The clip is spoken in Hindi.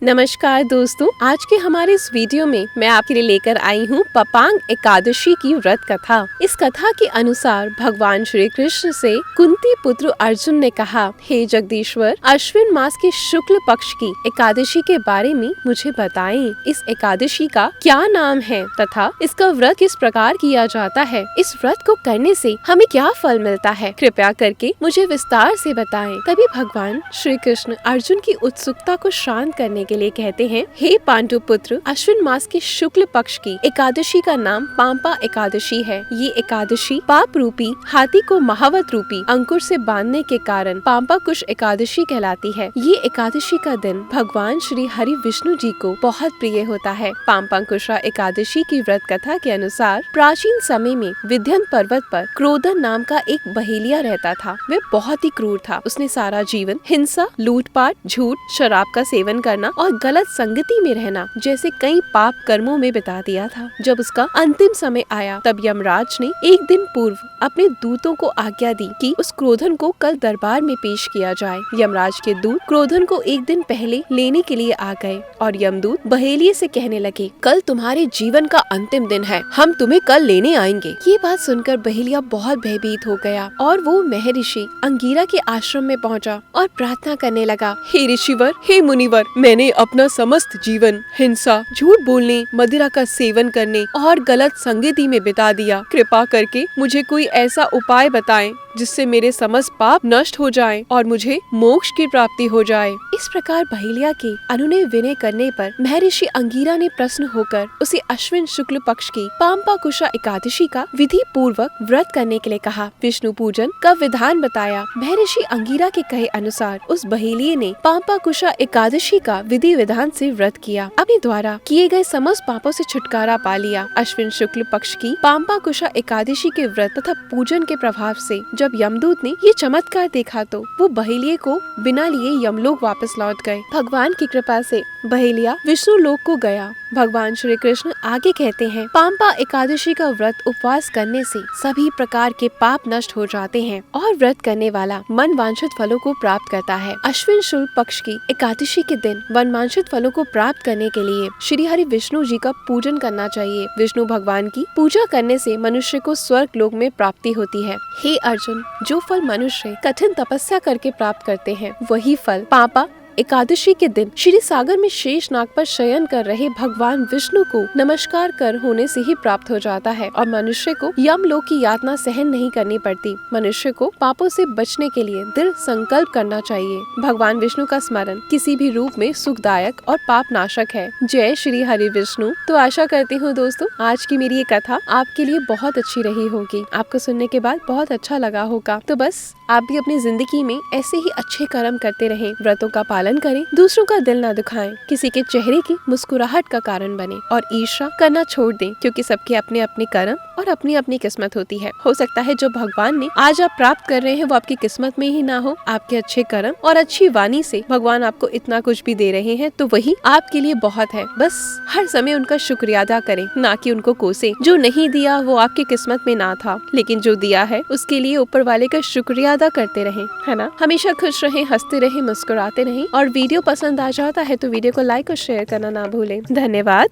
नमस्कार दोस्तों, आज के हमारे इस वीडियो में मैं आपके लिए लेकर आई हूँ पपांग एकादशी की व्रत कथा। इस कथा के अनुसार भगवान श्री कृष्ण से कुंती पुत्र अर्जुन ने कहा, हे जगदीश्वर, अश्विन मास के शुक्ल पक्ष की एकादशी के बारे में मुझे बताएं। इस एकादशी का क्या नाम है तथा इसका व्रत किस प्रकार किया जाता है? इस व्रत को करने से हमें क्या फल मिलता है? कृपया करके मुझे विस्तार से बताएं। तभी भगवान श्री कृष्ण अर्जुन की उत्सुकता को शांत करने के लिए कहते हैं, हे पांडु पुत्र, अश्विन मास के शुक्ल पक्ष की एकादशी का नाम पांपा एकादशी है। ये एकादशी पाप रूपी हाथी को महावत रूपी अंकुर से बांधने के कारण पांपा कुश एकादशी कहलाती है। ये एकादशी का दिन भगवान श्री हरि विष्णु जी को बहुत प्रिय होता है। पांपा कुशा एकादशी की व्रत कथा के अनुसार प्राचीन समय में विंध्य पर्वत पर क्रोधन नाम का एक बहेलिया रहता था। वह बहुत ही क्रूर था। उसने सारा जीवन हिंसा, लूटपाट, झूठ, शराब का सेवन करना और गलत संगति में रहना जैसे कई पाप कर्मों में बिता दिया था। जब उसका अंतिम समय आया तब यमराज ने एक दिन पूर्व अपने दूतों को आज्ञा दी कि उस क्रोधन को कल दरबार में पेश किया जाए। यमराज के दूत क्रोधन को एक दिन पहले लेने के लिए आ गए और यमदूत बहेलिये से कहने लगे, कल तुम्हारे जीवन का अंतिम दिन है, हम तुम्हें कल लेने आएंगे। ये बात सुनकर बहेलिया बहुत भयभीत हो गया और वो महर्षि अंगीरा के आश्रम में पहुंचा और प्रार्थना करने लगा, हे ऋषिवर, हे मुनिवर, मैंने अपना समस्त जीवन हिंसा, झूठ बोलने, मदिरा का सेवन करने और गलत संगति में बिता दिया। कृपा करके मुझे कोई ऐसा उपाय बताएं जिससे मेरे समस्त पाप नष्ट हो जाएं और मुझे मोक्ष की प्राप्ति हो जाए। इस प्रकार बहेलिया के अनुनय विनय करने पर महर्षि अंगीरा ने प्रसन्न होकर उसे अश्विन शुक्ल पक्ष की पांपा कुशा एकादशी का विधि पूर्वक व्रत करने के लिए कहा। विष्णु पूजन का विधान बताया। महर्षि अंगीरा के कहे अनुसार उस बहेलिये ने पांपा कुशा एकादशी का विधि विधान से व्रत किया। अपने द्वारा किए गए समस्त पापों से छुटकारा पा लिया। अश्विन शुक्ल पक्ष की पांपा कुशा एकादशी के व्रत तथा पूजन के प्रभाव से जब यमदूत ने ये चमत्कार देखा तो वो बहेलिये को बिना लिए यमलोक वापस लौट गए। भगवान की कृपा से बहेलिया विष्णु लोक को गया। भगवान श्री कृष्ण आगे कहते हैं, पांपा एकादशी का व्रत उपवास करने से सभी प्रकार के पाप नष्ट हो जाते हैं और व्रत करने वाला मन वांछित फलों को प्राप्त करता है। अश्विन शुक्ल पक्ष की एकादशी के दिन मन वांछित फलों को प्राप्त करने के लिए श्री हरि विष्णु जी का पूजन करना चाहिए। विष्णु भगवान की पूजा करने से मनुष्य को स्वर्ग लोक में प्राप्ति होती है। हे अर्जुन, जो फल मनुष्य कठिन तपस्या करके प्राप्त करते हैं, वही फल पांपा एकादशी के दिन क्षीर सागर में शेष नाग पर शयन कर रहे भगवान विष्णु को नमस्कार कर होने से ही प्राप्त हो जाता है और मनुष्य को यमलोक की यातना सहन नहीं करनी पड़ती। मनुष्य को पापों से बचने के लिए दृढ़ संकल्प करना चाहिए। भगवान विष्णु का स्मरण किसी भी रूप में सुखदायक और पाप नाशक है। जय श्री हरि विष्णु। तो आशा करती हूँ दोस्तों, आज की मेरी ये कथा आपके लिए बहुत अच्छी रही होगी। आपको सुनने के बाद बहुत अच्छा लगा होगा। तो बस आप भी अपनी जिंदगी में ऐसे ही अच्छे कर्म करते रहें, व्रतों का पालन करें, दूसरों का दिल ना दुखाएं, किसी के चेहरे की मुस्कुराहट का कारण बने और ईर्ष्या करना छोड़ दें, क्योंकि सबके अपने अपने कर्म और अपनी अपनी किस्मत होती है। हो सकता है जो भगवान ने आज आप प्राप्त कर रहे हैं वो आपकी किस्मत में ही ना हो। आपके अच्छे कर्म और अच्छी वाणी से भगवान आपको इतना कुछ भी दे रहे हैं तो वही आपके लिए बहुत है। बस हर समय उनका शुक्रिया अदा करें, ना कि उनको कोसे। जो नहीं दिया वो आपकी किस्मत में ना था, लेकिन जो दिया है उसके लिए ऊपर वाले का शुक्रिया अदा करते रहें, है ना। हमेशा खुश रहें, हंसते रहें, मुस्कुराते रहें और वीडियो पसंद आ जाता है तो वीडियो को लाइक और शेयर करना ना भूलें। धन्यवाद।